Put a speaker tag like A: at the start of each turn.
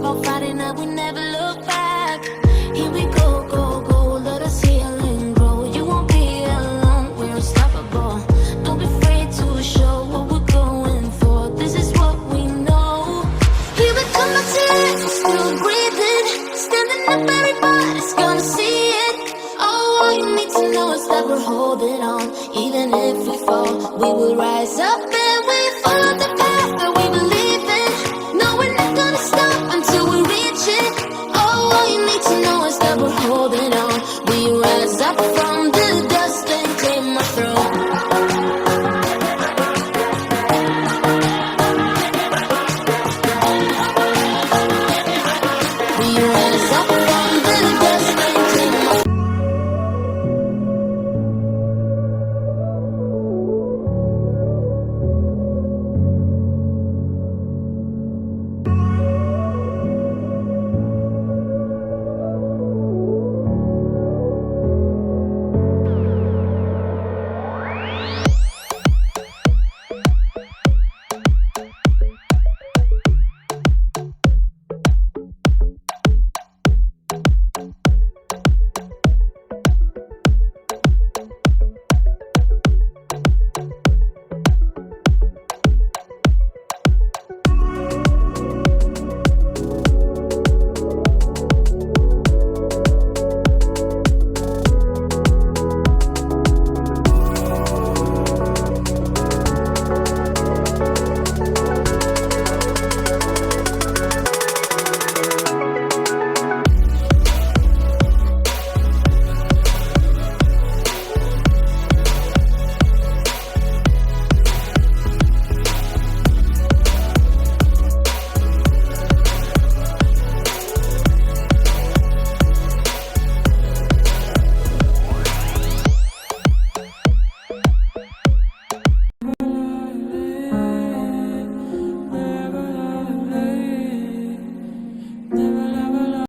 A: about Friday night, we never look back. Here we go, go, go, let us heal and grow. You won't be alone, we're unstoppable. Don't be afraid to show what we're going for. This is what we know. Here we come, my tears, we're still breathing. Standing up, everybody's gonna see it. Oh, all you need to know is that we're holding on. Even if we fall, we will rise up.